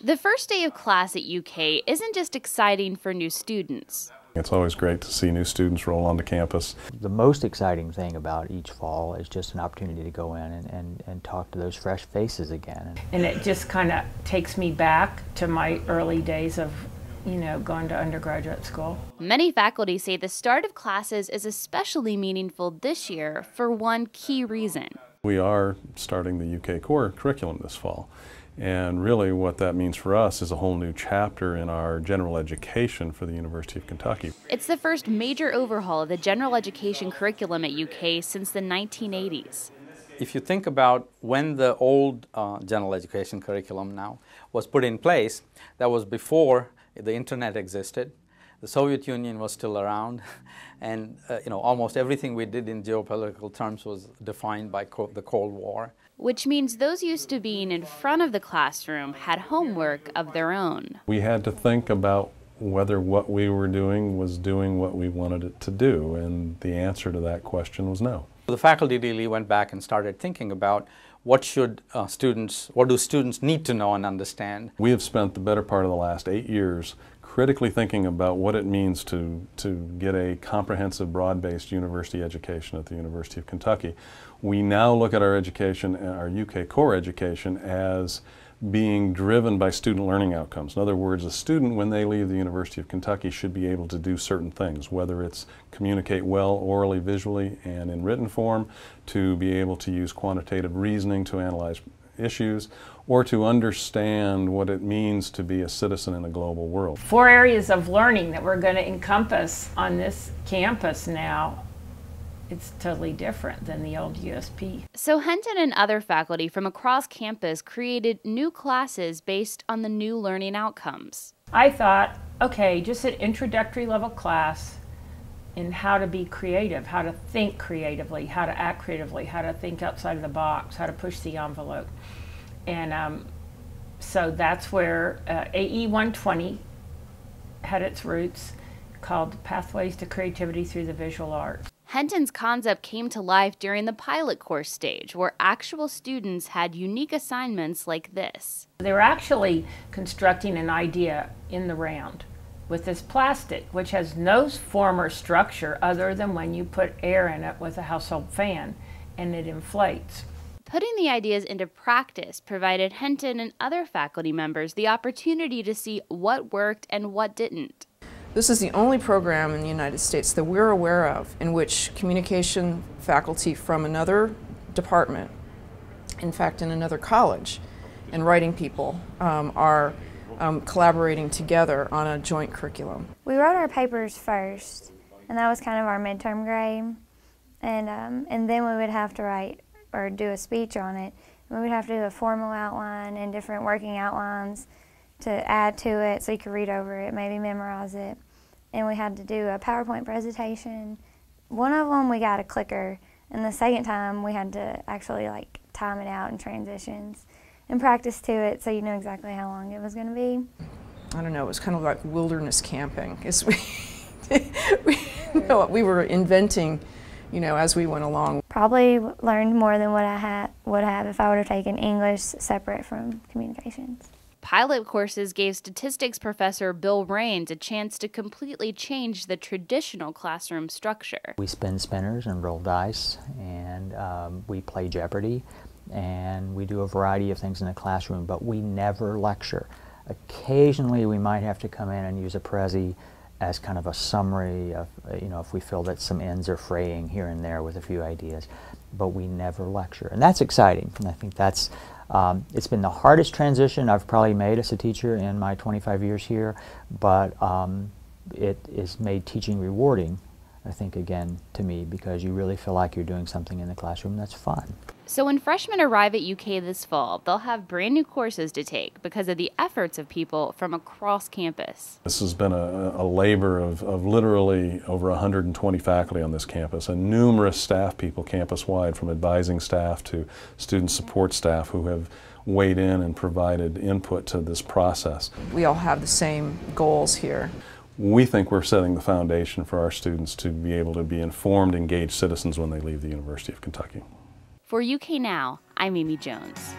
The first day of class at UK isn't just exciting for new students. It's always great to see new students roll onto campus. The most exciting thing about each fall is just an opportunity to go in and talk to those fresh faces again. And it just kind of takes me back to my early days of, going to undergraduate school. Many faculty say the start of classes is especially meaningful this year for one key reason. We are starting the UK core curriculum this fall. And really what that means for us is a whole new chapter in our general education for the University of Kentucky. It's the first major overhaul of the general education curriculum at UK since the 1980s. If you think about when the old general education curriculum now was put in place, that was before the internet existed. The Soviet Union was still around, and almost everything we did in geopolitical terms was defined by the Cold War. Which means those used to being in front of the classroom had homework of their own. We had to think about whether what we were doing was doing what we wanted it to do, and the answer to that question was no. The faculty really went back and started thinking about what do students need to know and understand. We have spent the better part of the last 8 years critically thinking about what it means to get a comprehensive, broad-based university education at the University of Kentucky. We now look at our education, our UK core education, as being driven by student learning outcomes. In other words, a student, when they leave the University of Kentucky, should be able to do certain things, whether it's communicate well orally, visually, and in written form, to be able to use quantitative reasoning to analyze issues, or to understand what it means to be a citizen in a global world. 4 areas of learning that we're going to encompass on this campus now. It's totally different than the old USP. So Henton and other faculty from across campus created new classes based on the new learning outcomes. I thought, okay, just an introductory level class in how to be creative, how to think creatively, how to act creatively, how to think outside of the box, how to push the envelope. And so that's where AE 120 had its roots, called Pathways to Creativity Through the Visual Arts. Henton's concept came to life during the pilot course stage, where actual students had unique assignments like this. They were actually constructing an idea in the round with this plastic, which has no form or structure other than when you put air in it with a household fan and it inflates. Putting the ideas into practice provided Henton and other faculty members the opportunity to see what worked and what didn't. This is the only program in the United States that we're aware of in which communication faculty from another department, in fact in another college, and writing people are collaborating together on a joint curriculum. We wrote our papers first, and that was kind of our midterm grade, and then we would have to write or do a speech on it. We would have to do a formal outline and different working outlines to add to it so you could read over it, maybe memorize it. And we had to do a PowerPoint presentation. One of them we got a clicker, and the second time we had to actually time it out in transitions and practice to it so you know exactly how long it was going to be. I don't know, it was kind of like wilderness camping. We were inventing, as we went along. Probably learned more than what I would have if I would have taken English separate from communications. Pilot courses gave statistics professor Bill Rayens a chance to completely change the traditional classroom structure. We spin spinners and roll dice, and we play Jeopardy, and we do a variety of things in the classroom, but we never lecture. Occasionally we might have to come in and use a Prezi as kind of a summary of, if we feel that some ends are fraying here and there with a few ideas, but we never lecture. And that's exciting, and I think that's it's been the hardest transition I've probably made as a teacher in my 25 years here, but it has made teaching rewarding, I think, again, to me, because you really feel like you're doing something in the classroom that's fun. So when freshmen arrive at UK this fall, they'll have brand new courses to take because of the efforts of people from across campus. This has been a labor of literally over 120 faculty on this campus and numerous staff people campus-wide, from advising staff to student support staff, who have weighed in and provided input to this process. We all have the same goals here. We think we're setting the foundation for our students to be able to be informed, engaged citizens when they leave the University of Kentucky. For UK Now, I'm Amy Jones.